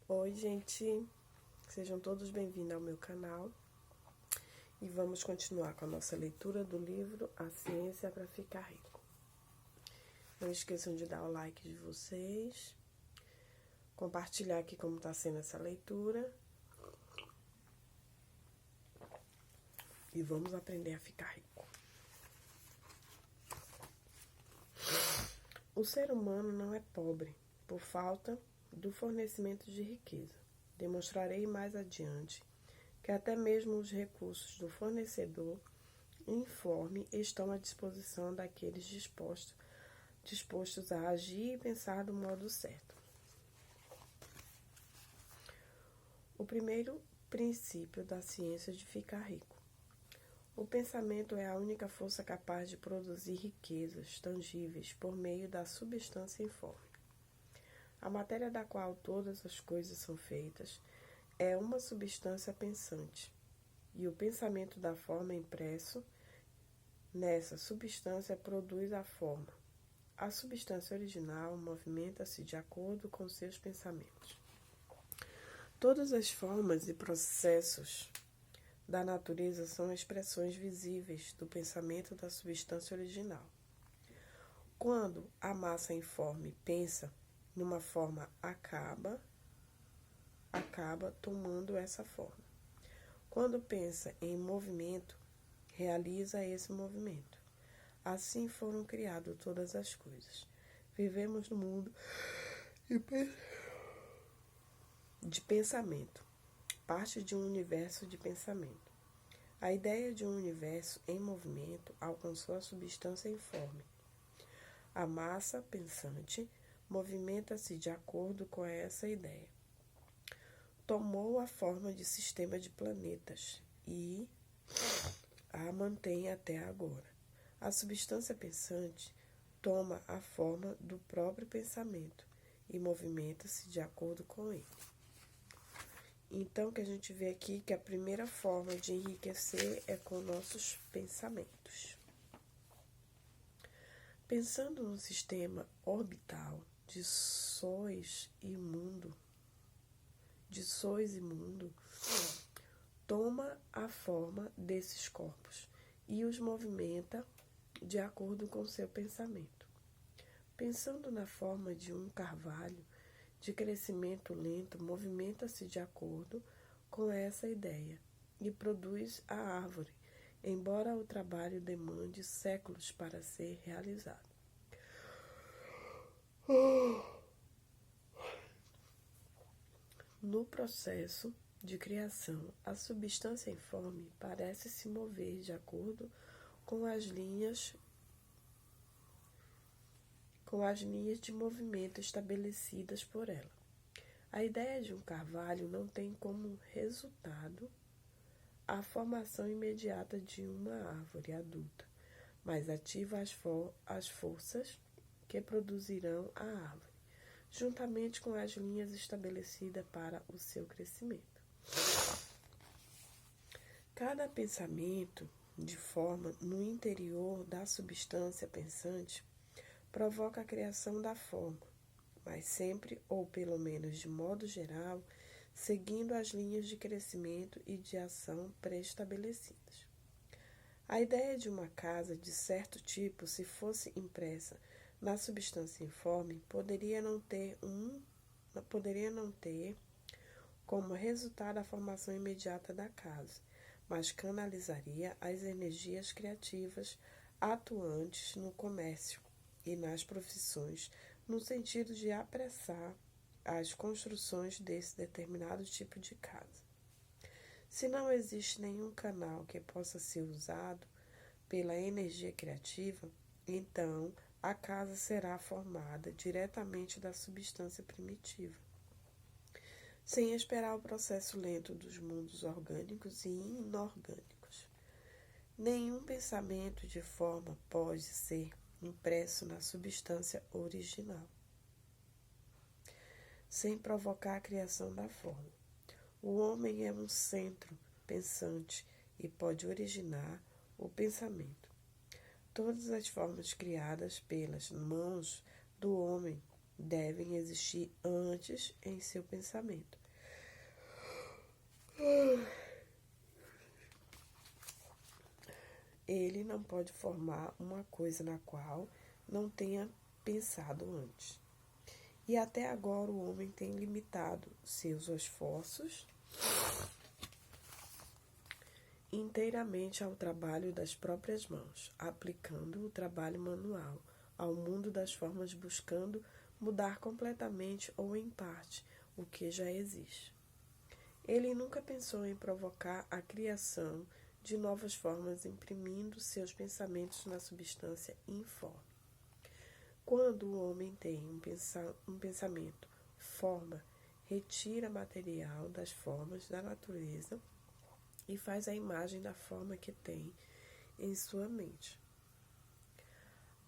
Oi, gente, sejam todos bem-vindos ao meu canal e vamos continuar com a nossa leitura do livro A Ciência para Ficar Rico. Não esqueçam de dar o like de vocês, compartilhar aqui como está sendo essa leitura e vamos aprender a ficar rico. O ser humano não é pobre por falta do fornecimento de riqueza. Demonstrarei mais adiante que até mesmo os recursos do fornecedor informe estão à disposição daqueles dispostos a agir e pensar do modo certo. O primeiro princípio da ciência de ficar rico. O pensamento é a única força capaz de produzir riquezas tangíveis por meio da substância informe. A matéria da qual todas as coisas são feitas é uma substância pensante, e o pensamento da forma impresso nessa substância produz a forma. A substância original movimenta-se de acordo com seus pensamentos. Todas as formas e processos da natureza são expressões visíveis do pensamento da substância original. Quando a massa informe pensa numa forma, acaba tomando essa forma. Quando pensa em movimento, realiza esse movimento. Assim foram criadas todas as coisas. Vivemos no mundo de pensamento, parte de um universo de pensamento. A ideia de um universo em movimento alcançou a substância informe. A massa pensante movimenta-se de acordo com essa ideia. Tomou a forma de sistema de planetas e a mantém até agora. A substância pensante toma a forma do próprio pensamento e movimenta-se de acordo com ele. Então, que a gente vê aqui que a primeira forma de enriquecer é com nossos pensamentos. Pensando num sistema orbital de sóis e mundo, toma a forma desses corpos e os movimenta de acordo com seu pensamento. Pensando na forma de um carvalho de crescimento lento, movimenta-se de acordo com essa ideia e produz a árvore, embora o trabalho demande séculos para ser realizado. No processo de criação, a substância informe parece se mover de acordo com as linhas de movimento estabelecidas por ela. A ideia de um carvalho não tem como resultado a formação imediata de uma árvore adulta, mas ativa as forças que produzirão a árvore, juntamente com as linhas estabelecidas para o seu crescimento. Cada pensamento de forma no interior da substância pensante provoca a criação da forma, mas sempre, ou pelo menos de modo geral, seguindo as linhas de crescimento e de ação pré-estabelecidas. A ideia de uma casa de certo tipo, se fosse impressa na substância informe, poderia não ter como resultado a formação imediata da casa, mas canalizaria as energias criativas atuantes no comércio e nas profissões, no sentido de apressar as construções desse determinado tipo de casa. Se não existe nenhum canal que possa ser usado pela energia criativa, então a casa será formada diretamente da substância primitiva, sem esperar o processo lento dos mundos orgânicos e inorgânicos. Nenhum pensamento de forma pode ser impresso na substância original, sem provocar a criação da forma. O homem é um centro pensante e pode originar o pensamento. Todas as formas criadas pelas mãos do homem devem existir antes em seu pensamento. Ele não pode formar uma coisa na qual não tenha pensado antes. E até agora o homem tem limitado seus esforços inteiramente ao trabalho das próprias mãos, aplicando o trabalho manual ao mundo das formas, buscando mudar completamente ou em parte o que já existe. Ele nunca pensou em provocar a criação de novas formas, imprimindo seus pensamentos na substância informe. Quando o homem tem um pensamento, forma, retira material das formas da natureza e faz a imagem da forma que tem em sua mente.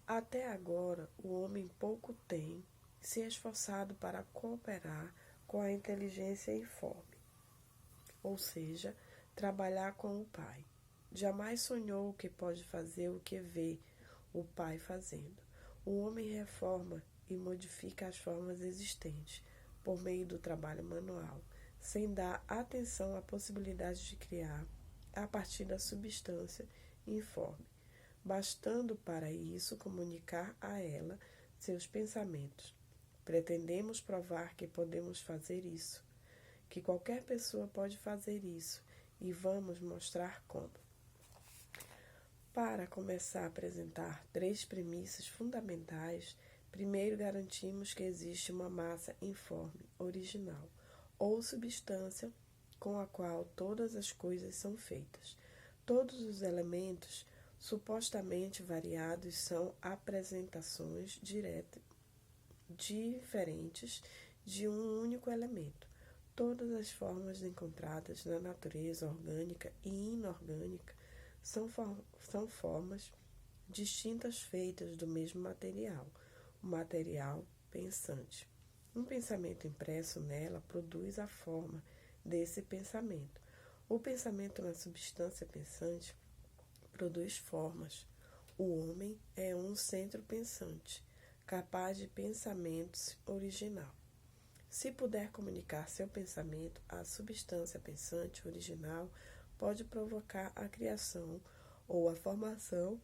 Até agora, o homem pouco tem se esforçado para cooperar com a inteligência informe, ou seja, trabalhar com o Pai. Jamais sonhou que pode fazer o que vê o Pai fazendo. O homem reforma e modifica as formas existentes por meio do trabalho manual, sem dar atenção à possibilidade de criar a partir da substância informe, bastando para isso comunicar a ela seus pensamentos. Pretendemos provar que podemos fazer isso, que qualquer pessoa pode fazer isso, e vamos mostrar como. Para começar a apresentar 3 premissas fundamentais, primeiro garantimos que existe uma massa informe, original, ou substância com a qual todas as coisas são feitas. Todos os elementos supostamente variados são apresentações diferentes de um único elemento. Todas as formas encontradas na natureza orgânica e inorgânica são formas distintas feitas do mesmo material, o material pensante. Um pensamento impresso nela produz a forma desse pensamento. O pensamento na substância pensante produz formas. O homem é um centro pensante, capaz de pensamentos original. Se puder comunicar seu pensamento à substância pensante original, pode provocar a criação ou a formação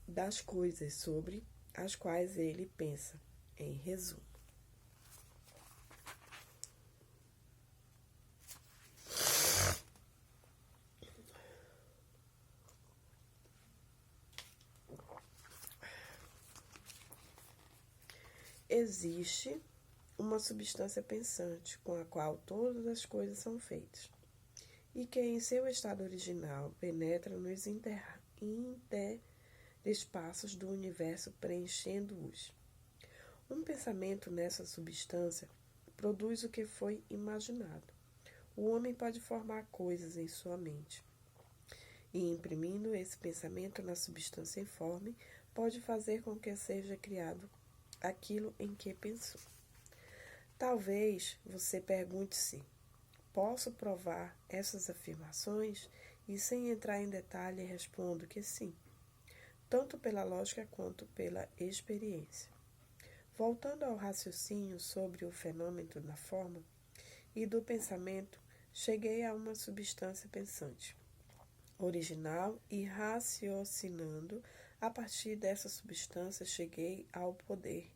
das coisas sobre as quais ele pensa. Em resumo, existe uma substância pensante com a qual todas as coisas são feitas, e que em seu estado original penetra nos interespaços do universo, preenchendo-os. Um pensamento nessa substância produz o que foi imaginado. O homem pode formar coisas em sua mente, e imprimindo esse pensamento na substância informe, pode fazer com que seja criado aquilo em que pensou. Talvez você pergunte-se: posso provar essas afirmações? E sem entrar em detalhe, respondo que sim, tanto pela lógica quanto pela experiência. Voltando ao raciocínio sobre o fenômeno da forma e do pensamento, cheguei a uma substância pensante, original, e raciocinando a partir dessa substância, cheguei ao poder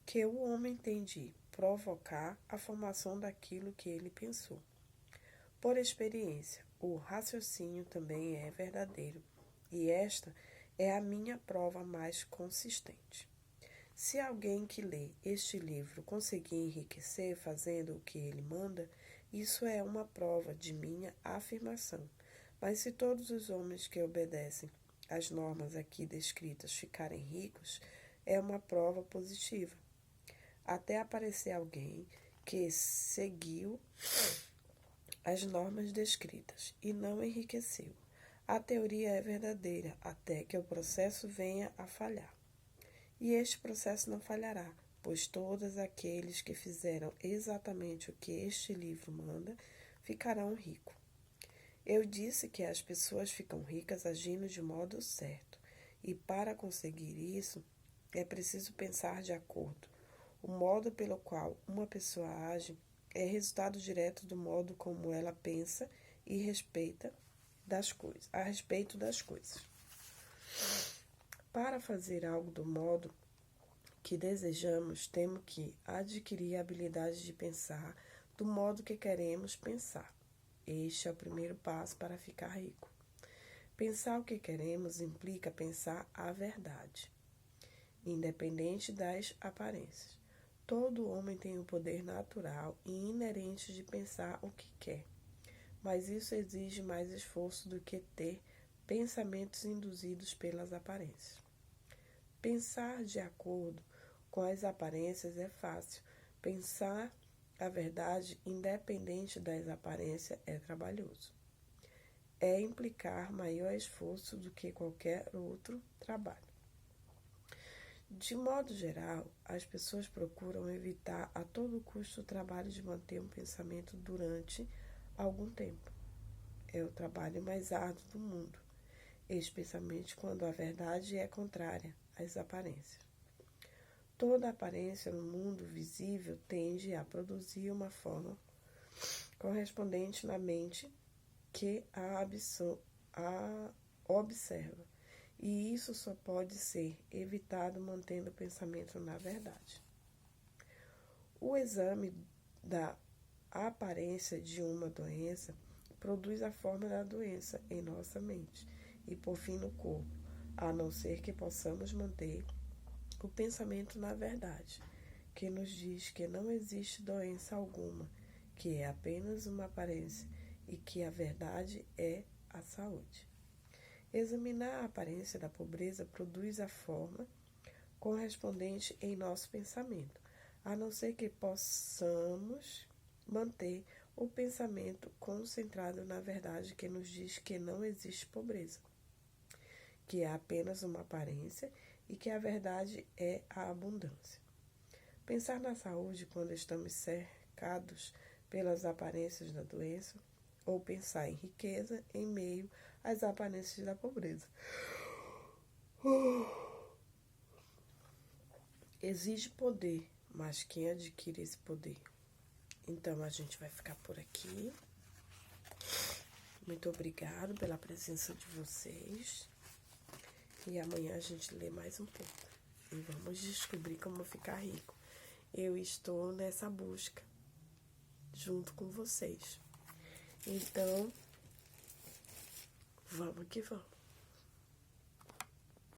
que o homem tem de provocar a formação daquilo que ele pensou. Por experiência, o raciocínio também é verdadeiro, e esta é a minha prova mais consistente. Se alguém que lê este livro conseguir enriquecer fazendo o que ele manda, isso é uma prova de minha afirmação. Mas se todos os homens que obedecem às normas aqui descritas ficarem ricos, é uma prova positiva. Até aparecer alguém que seguiu as normas descritas e não enriqueceu. A teoria é verdadeira até que o processo venha a falhar. E este processo não falhará, pois todos aqueles que fizeram exatamente o que este livro manda ficarão ricos. Eu disse que as pessoas ficam ricas agindo de modo certo, E para conseguir isso, é preciso pensar de acordo. O modo pelo qual uma pessoa age é resultado direto do modo como ela pensa e respeita a respeito das coisas. Para fazer algo do modo que desejamos, temos que adquirir a habilidade de pensar do modo que queremos pensar. Este é o primeiro passo para ficar rico. Pensar o que queremos implica pensar a verdade, independente das aparências. Todo homem tem o poder natural e inerente de pensar o que quer, mas isso exige mais esforço do que ter pensamentos induzidos pelas aparências. Pensar de acordo com as aparências é fácil. Pensar a verdade, independente das aparências, é trabalhoso. É implicar maior esforço do que qualquer outro trabalho. De modo geral, as pessoas procuram evitar a todo custo o trabalho de manter um pensamento durante algum tempo. É o trabalho mais árduo do mundo, especialmente quando a verdade é contrária às aparências. Toda aparência no mundo visível tende a produzir uma forma correspondente na mente que a observa, e isso só pode ser evitado mantendo o pensamento na verdade. O exame da aparência de uma doença produz a forma da doença em nossa mente e, por fim, no corpo, a não ser que possamos manter o pensamento na verdade, que nos diz que não existe doença alguma, que é apenas uma aparência e que a verdade é a saúde. Examinar a aparência da pobreza produz a forma correspondente em nosso pensamento, a não ser que possamos manter o pensamento concentrado na verdade que nos diz que não existe pobreza, que é apenas uma aparência e que a verdade é a abundância. Pensar na saúde quando estamos cercados pelas aparências da doença, ou pensar em riqueza em meio às aparências da pobreza. Exige poder, mas quem adquire esse poder? Então a gente vai ficar por aqui. Muito obrigado pela presença de vocês. E amanhã a gente lê mais um pouco. E vamos descobrir como ficar rico. Eu estou nessa busca junto com vocês. Então, vamos que vamos.